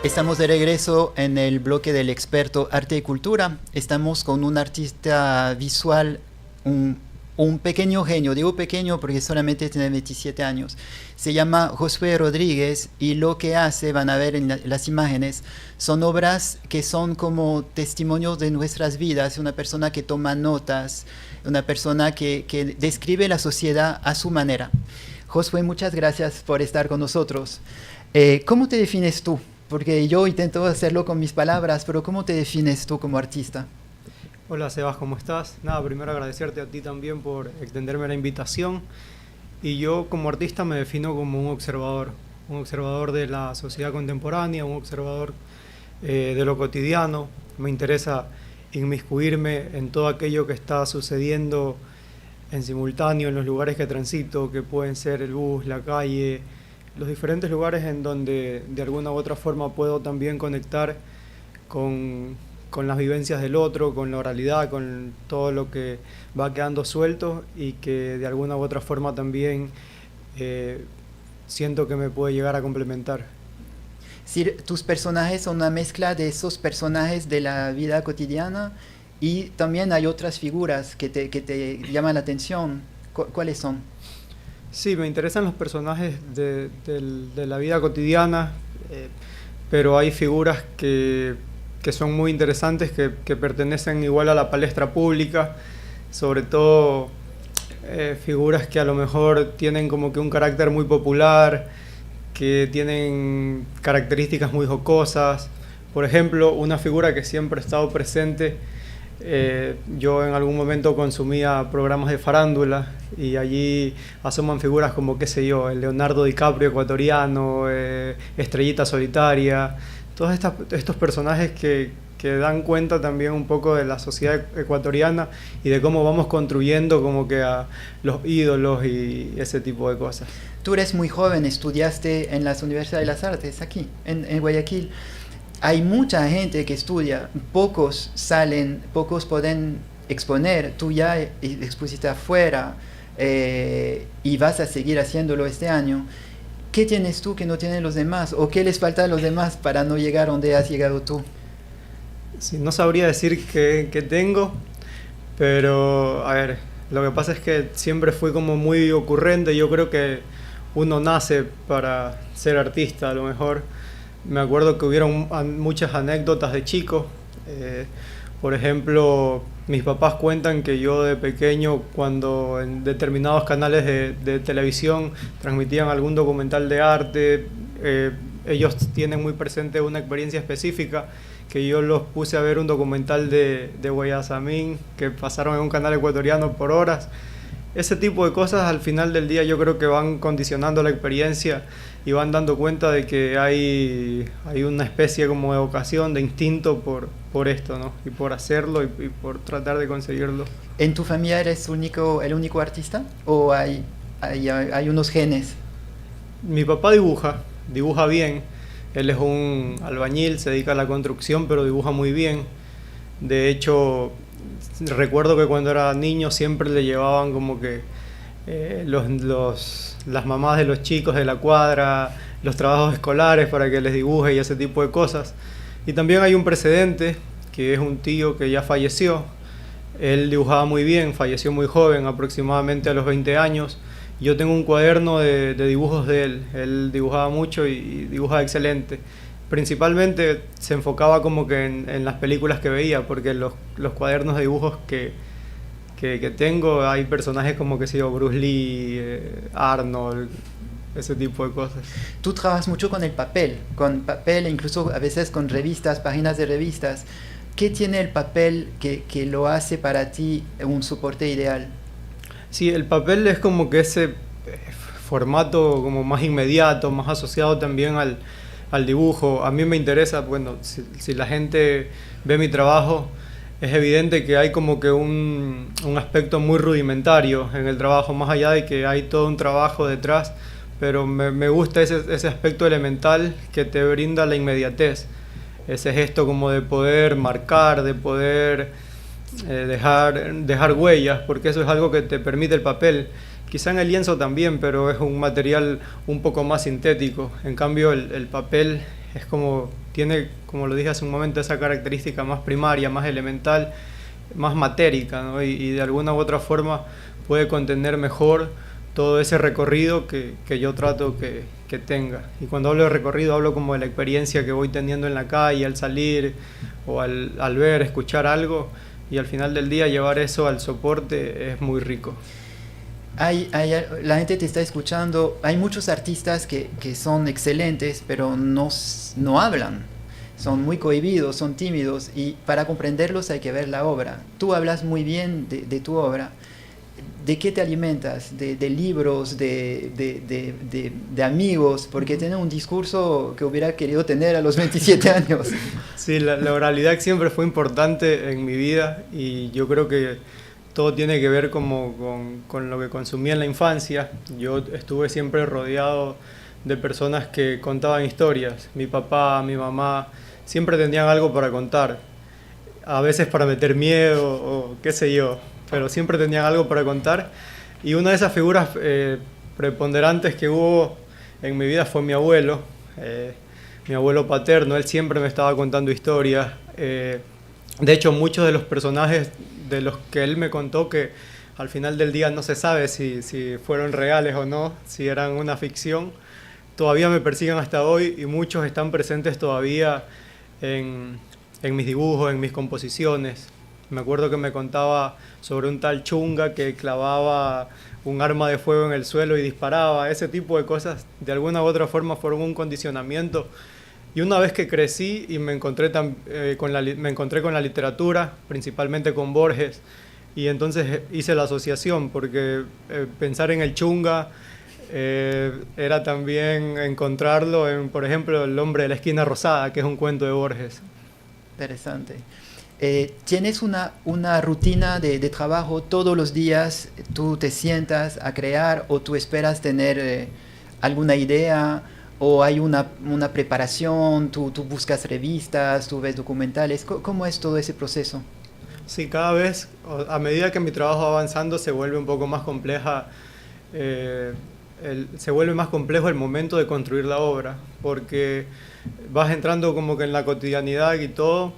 Estamos de regreso en el bloque del experto arte y cultura. Estamos con un artista visual, un pequeño genio. Digo pequeño porque solamente tiene 27 años. Se llama Josué Rodríguez y lo que hace, van a ver en las imágenes, son obras que son como testimonios de nuestras vidas. Una persona que toma notas, una persona que describe la sociedad a su manera. Josué, muchas gracias por estar con nosotros. ¿Cómo te defines tú? Porque yo intento hacerlo con mis palabras, pero ¿cómo te defines tú como artista? Hola Sebas, ¿cómo estás? Nada, primero agradecerte a ti también por extenderme la invitación. Y yo como artista me defino como un observador de la sociedad contemporánea, un observador de lo cotidiano. Me interesa inmiscuirme en todo aquello que está sucediendo en simultáneo en los lugares que transito, que pueden ser el bus, la calle, los diferentes lugares en donde de alguna u otra forma puedo también conectar con las vivencias del otro, con la oralidad, con todo lo que va quedando suelto y que de alguna u otra forma también siento que me puede llegar a complementar. Sí, tus personajes son una mezcla de esos personajes de la vida cotidiana y también hay otras figuras que te llaman la atención. ¿Cuáles son? Sí, me interesan los personajes de la vida cotidiana, pero hay figuras que son muy interesantes, que pertenecen igual a la palestra pública, sobre todo figuras que a lo mejor tienen como que un carácter muy popular, que tienen características muy jocosas. Por ejemplo, una figura que siempre ha estado presente, yo en algún momento consumía programas de farándula y allí asoman figuras como, qué sé yo, el Leonardo DiCaprio ecuatoriano, Estrellita Solitaria, todos estos personajes que dan cuenta también un poco de la sociedad ecuatoriana y de cómo vamos construyendo como que a los ídolos y ese tipo de cosas. Tú eres muy joven, estudiaste en las Universidades de las Artes aquí, en Guayaquil. Hay mucha gente que estudia, pocos salen, pocos pueden exponer. Tú ya expusiste afuera y vas a seguir haciéndolo este año. ¿Qué tienes tú que no tienen los demás? ¿O qué les falta a los demás para no llegar donde has llegado tú? Sí, no sabría decir qué tengo, pero a ver, lo que pasa es que siempre fui como muy ocurrente. Yo creo que uno nace para ser artista, a lo mejor. Me acuerdo que hubieron muchas anécdotas de chico. Por ejemplo, mis papás cuentan que yo de pequeño, cuando en determinados canales de televisión transmitían algún documental de arte, ellos tienen muy presente una experiencia específica, que yo los puse a ver un documental de Guayasamín, que pasaron en un canal ecuatoriano por horas. Ese tipo de cosas al final del día yo creo que van condicionando la experiencia y van dando cuenta de que hay una especie como de vocación, de instinto por esto, ¿no? Y por hacerlo y por tratar de conseguirlo. ¿En tu familia eres el único artista? ¿O hay unos genes? Mi papá dibuja bien. Él es un albañil, se dedica a la construcción, pero dibuja muy bien. De hecho, recuerdo que cuando era niño siempre le llevaban como que las mamás de los chicos de la cuadra, los trabajos escolares para que les dibuje y ese tipo de cosas. Y también hay un precedente, que es un tío que ya falleció. Él dibujaba muy bien, falleció muy joven, aproximadamente a los 20 años. Yo tengo un cuaderno de dibujos de él. Él dibujaba mucho y dibujaba excelente. Principalmente se enfocaba como que en las películas que veía, porque los cuadernos de dibujos que tengo hay personajes como, que sé yo, Bruce Lee, Arnold, ese tipo de cosas. Tú trabajas mucho con papel, incluso a veces con revistas, páginas de revistas. ¿Qué tiene el papel que lo hace para ti un soporte ideal? Sí, el papel es como que ese formato como más inmediato, más asociado también al dibujo. A mí me interesa, bueno, si la gente ve mi trabajo, es evidente que hay como que un aspecto muy rudimentario en el trabajo, más allá de que hay todo un trabajo detrás, pero me gusta ese aspecto elemental que te brinda la inmediatez, ese gesto como de poder marcar, de poder dejar huellas, porque eso es algo que te permite el papel. Quizá en el lienzo también, pero es un material un poco más sintético. En cambio, el papel es como, tiene, como lo dije hace un momento, esa característica más primaria, más elemental, más matérica, ¿no? Y de alguna u otra forma puede contener mejor todo ese recorrido que yo trato que tenga. Y cuando hablo de recorrido hablo como de la experiencia que voy teniendo en la calle, al salir o al ver, escuchar algo, y al final del día llevar eso al soporte es muy rico. La gente te está escuchando, hay muchos artistas que son excelentes, pero no hablan, son muy cohibidos, son tímidos, y para comprenderlos hay que ver la obra. Tú hablas muy bien de tu obra. ¿De qué te alimentas? ¿De libros, de amigos? Porque tiene un discurso que hubiera querido tener a los 27 años. Sí, la oralidad siempre fue importante en mi vida, y yo creo que todo tiene que ver como con lo que consumí en la infancia. Yo estuve siempre rodeado de personas que contaban historias. Mi papá, mi mamá, siempre tenían algo para contar. A veces para meter miedo o qué sé yo, pero siempre tenían algo para contar. Y una de esas figuras preponderantes que hubo en mi vida fue mi abuelo paterno. Él siempre me estaba contando historias. De hecho, muchos de los personajes de los que él me contó, que al final del día no se sabe si fueron reales o no, si eran una ficción, todavía me persiguen hasta hoy, y muchos están presentes todavía en mis dibujos, en mis composiciones. Me acuerdo que me contaba sobre un tal Chunga que clavaba un arma de fuego en el suelo y disparaba. Ese tipo de cosas de alguna u otra forma fueron un condicionamiento. Y una vez que crecí y me encontré con la literatura, principalmente con Borges, y entonces hice la asociación, porque pensar en el Chunga era también encontrarlo en, por ejemplo, El hombre de la esquina rosada, que es un cuento de Borges. Interesante. ¿Tienes una rutina de trabajo todos los días? ¿Tú te sientas a crear o tú esperas tener alguna idea? ¿O hay una preparación? ¿Tú buscas revistas? ¿Tú ves documentales? ¿Cómo es todo ese proceso? Sí, cada vez, a medida que mi trabajo va avanzando, se vuelve un poco más compleja. Se vuelve más complejo el momento de construir la obra, porque vas entrando como que en la cotidianidad y todo,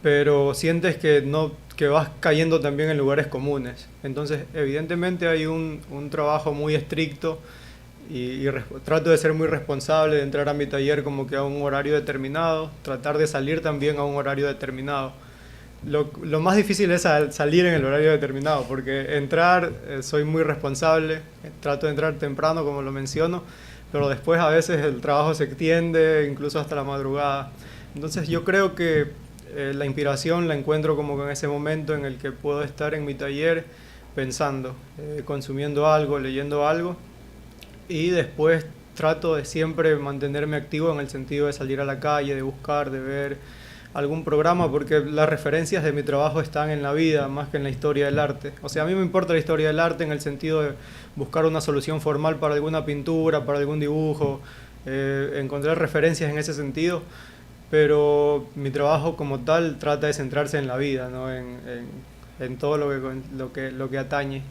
pero sientes que vas cayendo también en lugares comunes. Entonces, evidentemente hay un trabajo muy estricto, y trato de ser muy responsable, de entrar a mi taller como que a un horario determinado, tratar de salir también a un horario determinado. Lo más difícil es salir en el horario determinado, porque entrar, soy muy responsable, trato de entrar temprano, como lo menciono, pero después a veces el trabajo se extiende incluso hasta la madrugada. Entonces yo creo que la inspiración la encuentro como que en ese momento en el que puedo estar en mi taller pensando, consumiendo algo, leyendo algo, y después trato de siempre mantenerme activo en el sentido de salir a la calle, de buscar, de ver algún programa, porque las referencias de mi trabajo están en la vida más que en la historia del arte. O sea, a mí me importa la historia del arte en el sentido de buscar una solución formal para alguna pintura, para algún dibujo, encontrar referencias en ese sentido, pero mi trabajo como tal trata de centrarse en la vida, ¿no? en todo lo que atañe.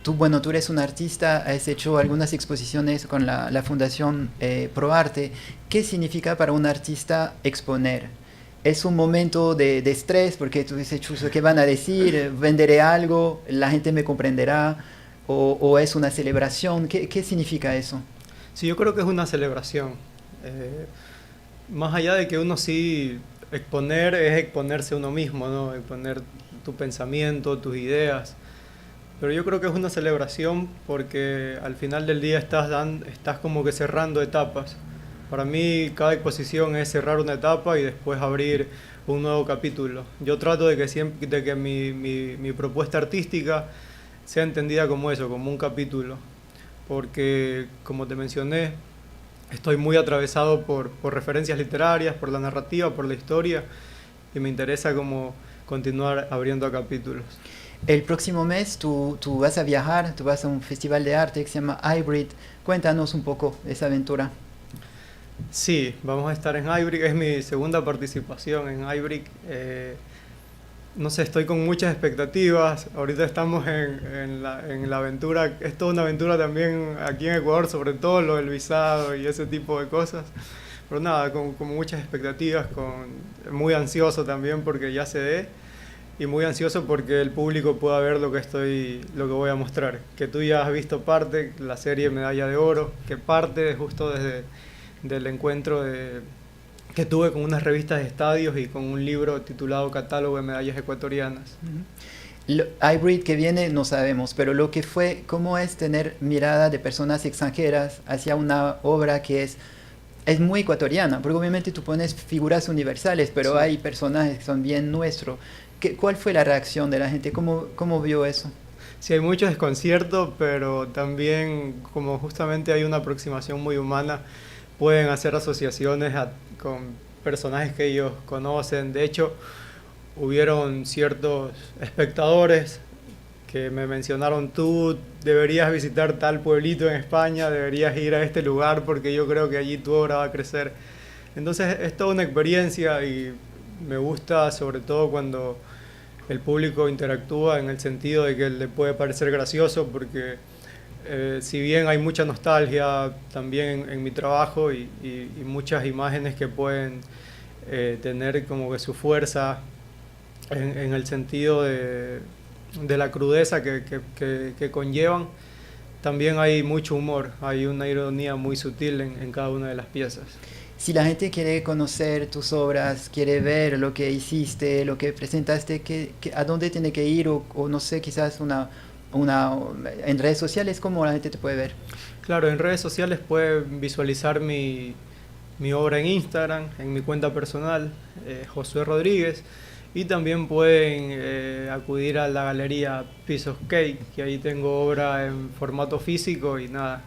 Tú eres un artista, has hecho algunas exposiciones con la Fundación ProArte. ¿Qué significa para un artista exponer? ¿Es un momento de estrés porque tú dices, chuzo, ¿qué van a decir? ¿Venderé algo? ¿La gente me comprenderá? ¿O es una celebración? ¿Qué significa eso? Sí, yo creo que es una celebración. Más allá de que uno sí, exponer es exponerse a uno mismo, ¿no? Exponer tu pensamiento, tus ideas. Pero yo creo que es una celebración porque al final del día estás como que cerrando etapas. Para mí cada exposición es cerrar una etapa y después abrir un nuevo capítulo. Yo trato de que mi propuesta artística sea entendida como eso, como un capítulo. Porque, como te mencioné, estoy muy atravesado por referencias literarias, por la narrativa, por la historia, y me interesa como continuar abriendo capítulos. El próximo mes tú vas a viajar, tú vas a un festival de arte que se llama Hybrid. Cuéntanos un poco esa aventura. Sí, vamos a estar en Hybrid, es mi segunda participación en Hybrid. No sé, estoy con muchas expectativas. Ahorita estamos en la aventura, es toda una aventura también aquí en Ecuador, sobre todo lo del visado y ese tipo de cosas. pero nada, con muchas expectativas, muy ansioso también porque ya se dé y muy ansioso porque el público pueda ver lo que voy a mostrar. Que tú ya has visto parte, la serie Medalla de Oro, que parte justo desde del encuentro que tuve con unas revistas de estadios y con un libro titulado Catálogo de Medallas Ecuatorianas. Hybrid que viene no sabemos, pero lo que fue, cómo es tener mirada de personas extranjeras hacia una obra que es muy ecuatoriana, porque obviamente tú pones figuras universales, pero sí, hay personajes que son bien nuestros. ¿Cuál fue la reacción de la gente? ¿Cómo vio eso? Sí, hay mucho desconcierto, pero también como justamente hay una aproximación muy humana, pueden hacer asociaciones con personajes que ellos conocen. De hecho, hubieron ciertos espectadores que me mencionaron: tú deberías visitar tal pueblito en España, deberías ir a este lugar porque yo creo que allí tu obra va a crecer. Entonces es toda una experiencia y me gusta sobre todo cuando el público interactúa en el sentido de que le puede parecer gracioso, porque si bien hay mucha nostalgia también en mi trabajo y muchas imágenes que pueden tener como que su fuerza en el sentido de la crudeza que conllevan, también hay mucho humor, hay una ironía muy sutil en cada una de las piezas. Si la gente quiere conocer tus obras, quiere ver lo que hiciste, lo que presentaste, ¿a dónde tiene que ir? O no sé, quizás en redes sociales, ¿cómo la gente te puede ver? Claro, en redes sociales puede visualizar mi obra en Instagram, en mi cuenta personal, Josué Rodríguez, y también pueden acudir a la galería Piece of Cake, que ahí tengo obra en formato físico y nada,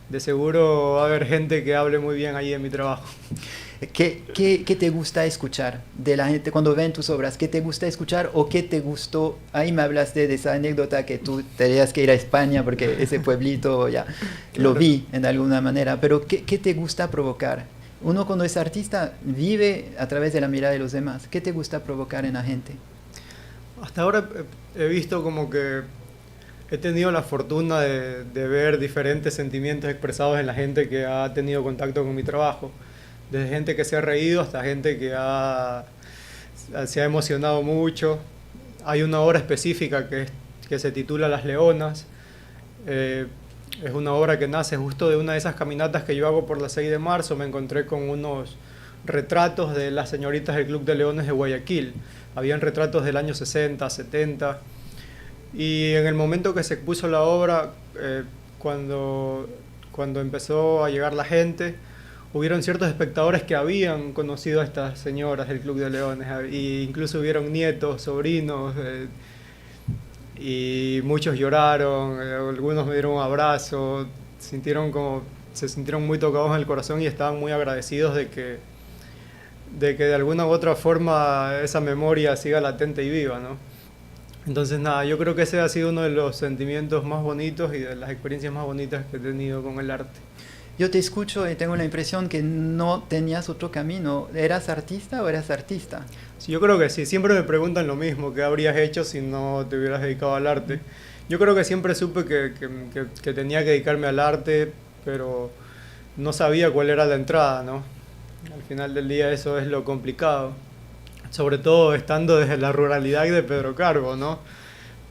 de seguro va a haber gente que hable muy bien ahí de mi trabajo. ¿Qué te gusta escuchar de la gente cuando ven tus obras? ¿Qué te gusta escuchar o qué te gustó? Ahí me hablaste de esa anécdota que tú tenías que ir a España porque ese pueblito ya claro, lo vi en alguna manera, pero ¿qué te gusta provocar? Uno cuando es artista vive a través de la mirada de los demás. ¿Qué te gusta provocar en la gente? Hasta ahora he visto como que he tenido la fortuna de ver diferentes sentimientos expresados en la gente que ha tenido contacto con mi trabajo. Desde gente que se ha reído hasta gente que se ha emocionado mucho. Hay una obra específica que se titula Las Leonas. Es una obra que nace justo de una de esas caminatas que yo hago por la 6 de marzo. Me encontré con unos retratos de las señoritas del Club de Leones de Guayaquil. Habían retratos del año 60, 70. Y en el momento que se expuso la obra, cuando empezó a llegar la gente, hubieron ciertos espectadores que habían conocido a estas señoras del Club de Leones, e incluso hubieron nietos, sobrinos, y muchos lloraron, algunos me dieron un abrazo, se sintieron muy tocados en el corazón y estaban muy agradecidos de que de alguna u otra forma esa memoria siga latente y viva, ¿no? Entonces nada, yo creo que ese ha sido uno de los sentimientos más bonitos y de las experiencias más bonitas que he tenido con el arte. Yo te escucho y tengo la impresión que no tenías otro camino. ¿Eras artista o eras artista? Sí, yo creo que sí. Siempre me preguntan lo mismo, ¿qué habrías hecho si no te hubieras dedicado al arte? Yo creo que siempre supe que tenía que dedicarme al arte, pero no sabía cuál era la entrada, ¿no? Al final del día eso es lo complicado. Sobre todo estando desde la ruralidad de Pedro Carbo, ¿no?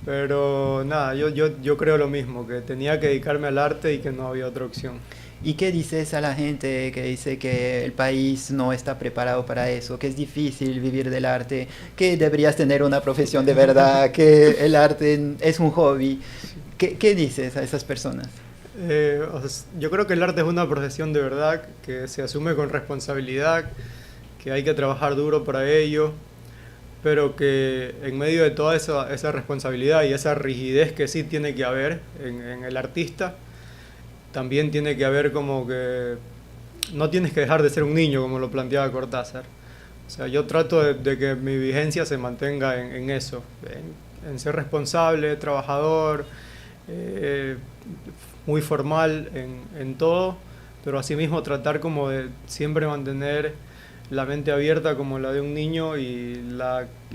Pero nada, yo creo lo mismo, que tenía que dedicarme al arte y que no había otra opción. ¿Y qué dices a la gente que dice que el país no está preparado para eso, que es difícil vivir del arte, que deberías tener una profesión de verdad, que el arte es un hobby? ¿Qué dices a esas personas? Yo creo que el arte es una profesión de verdad, que se asume con responsabilidad, que hay que trabajar duro para ello, pero que en medio de toda esa responsabilidad y esa rigidez que sí tiene que haber en el artista, también tiene que haber como que no tienes que dejar de ser un niño, como lo planteaba Cortázar. O sea, yo trato de que mi vigencia se mantenga en eso, en ser responsable, trabajador, muy formal en todo, pero asimismo tratar como de siempre mantener la mente abierta como la de un niño y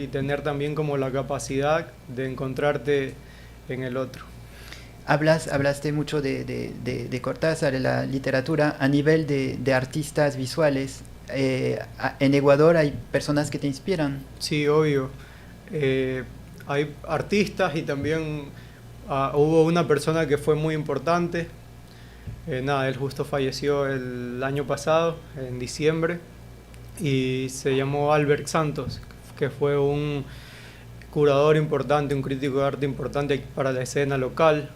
tener también como la capacidad de encontrarte en el otro. Hablaste mucho de Cortázar, de la literatura a nivel de artistas visuales. En Ecuador hay personas que te inspiran. Sí, obvio. Hay artistas y también hubo una persona que fue muy importante. Él justo falleció el año pasado, en diciembre, y se llamó Albert Santos, que fue un curador importante, un crítico de arte importante para la escena local.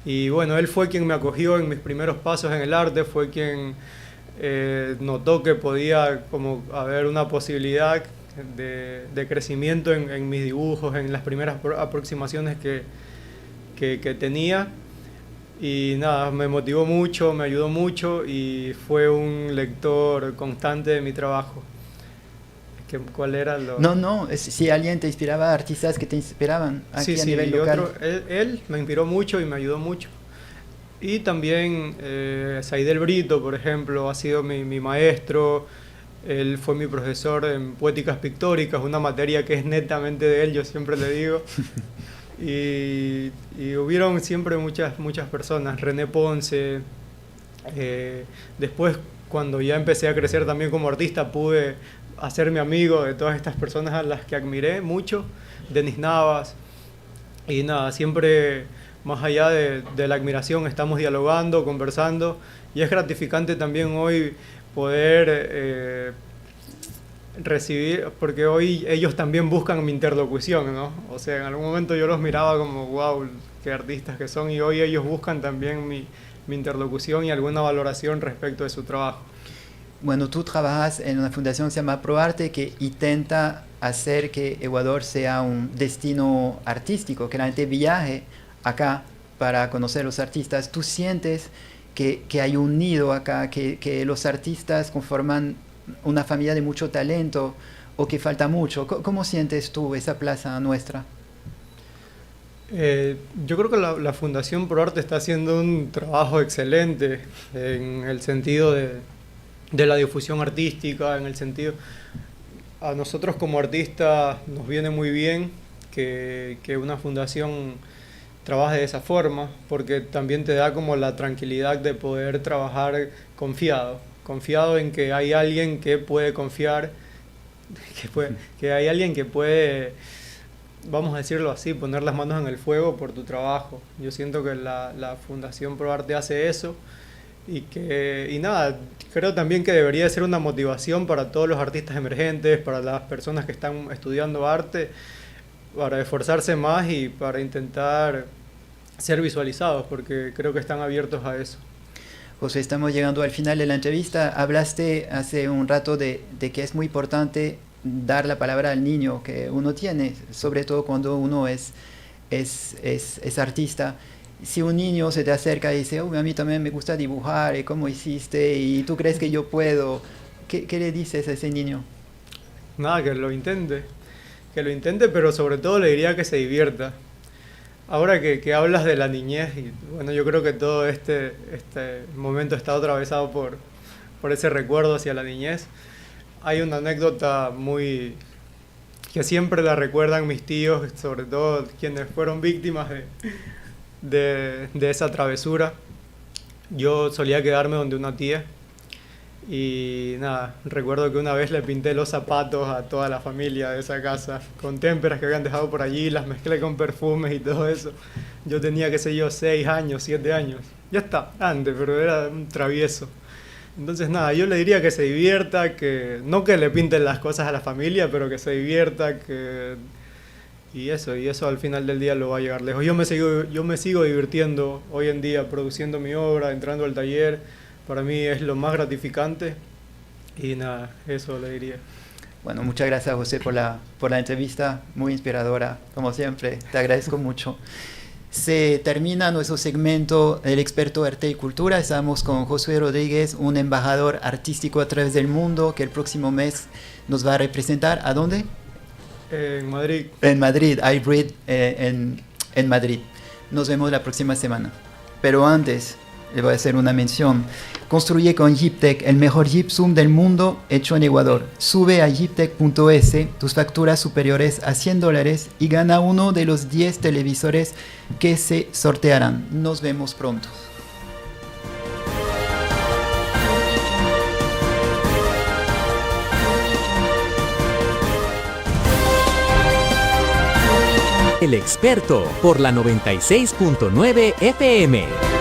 Y bueno, él fue quien me acogió en mis primeros pasos en el arte, fue quien notó que podía como haber una posibilidad de crecimiento en mis dibujos, en las primeras aproximaciones que tenía. Y nada, me motivó mucho, me ayudó mucho y fue un lector constante de mi trabajo. ¿Cuál era lo...? No, si alguien te inspiraba, artistas que te inspiraban aquí a nivel local. Él me inspiró mucho y me ayudó mucho. Y también Saidel Brito, por ejemplo, ha sido mi maestro. Él fue mi profesor en poéticas pictóricas, una materia que es netamente de él, yo siempre le digo. Y hubieron siempre muchas personas, René Ponce. Después, cuando ya empecé a crecer también como artista, pude hacerme amigo de todas estas personas a las que admiré mucho, Denis Navas. Y nada, siempre más allá de la admiración estamos dialogando, conversando, y es gratificante también hoy poder recibir, porque hoy ellos también buscan mi interlocución, ¿no? O sea, en algún momento yo los miraba como, wow, qué artistas que son, y hoy ellos buscan también mi interlocución y alguna valoración respecto de su trabajo. Bueno, tú trabajas en una fundación que se llama ProArte, que intenta hacer que Ecuador sea un destino artístico, que la gente viaje acá para conocer los artistas. ¿Tú sientes que hay un nido acá, que los artistas conforman una familia de mucho talento o que falta mucho? ¿Cómo sientes tú esa plaza nuestra? Yo creo que la Fundación ProArte está haciendo un trabajo excelente en el sentido de la difusión artística, en el sentido... A nosotros como artistas nos viene muy bien que una fundación trabaje de esa forma, porque también te da como la tranquilidad de poder trabajar confiado en que hay alguien que puede confiar, que hay alguien que puede, vamos a decirlo así, poner las manos en el fuego por tu trabajo. Yo siento que la Fundación ProArte hace eso y nada, creo también que debería ser una motivación para todos los artistas emergentes, para las personas que están estudiando arte, para esforzarse más y para intentar ser visualizados, porque creo que están abiertos a eso. José, estamos llegando al final de la entrevista. Hablaste hace un rato de que es muy importante dar la palabra al niño que uno tiene, sobre todo cuando uno es artista. Si un niño se te acerca y dice, a mí también me gusta dibujar, ¿cómo hiciste? Y tú crees que yo puedo, ¿qué le dices a ese niño? Nada, que lo intente, pero sobre todo le diría que se divierta. Ahora que hablas de la niñez, y bueno, yo creo que todo este momento está atravesado por ese recuerdo hacia la niñez. Hay una anécdota que siempre la recuerdan mis tíos, sobre todo quienes fueron víctimas de esa travesura. Yo solía quedarme donde una tía y nada, recuerdo que una vez le pinté los zapatos a toda la familia de esa casa con témperas que habían dejado por allí, las mezclé con perfumes y todo eso. Yo tenía, qué sé yo, 6 años, 7 años, ya está, antes, pero era un travieso. Entonces nada, yo le diría que se divierta, que no que le pinten las cosas a la familia, pero que se divierta, y eso al final del día lo va a llegar lejos. Yo me sigo divirtiendo hoy en día produciendo mi obra, entrando al taller. Para mí es lo más gratificante y nada, eso le diría. Bueno, muchas gracias, José, por la entrevista, muy inspiradora, como siempre, te agradezco mucho. Se termina nuestro segmento El experto arte y cultura. Estamos con Josué Rodríguez, un embajador artístico a través del mundo que el próximo mes nos va a representar. ¿A dónde? En Madrid. En Madrid, iBreed en Madrid. Nos vemos la próxima semana. Pero antes, le voy a hacer una mención. Construye con Gyptec el mejor gypsum del mundo hecho en Ecuador. Sube a gyptec.es tus facturas superiores a $100 y gana uno de los 10 televisores que se sortearán. Nos vemos pronto. El experto por la 96.9 FM.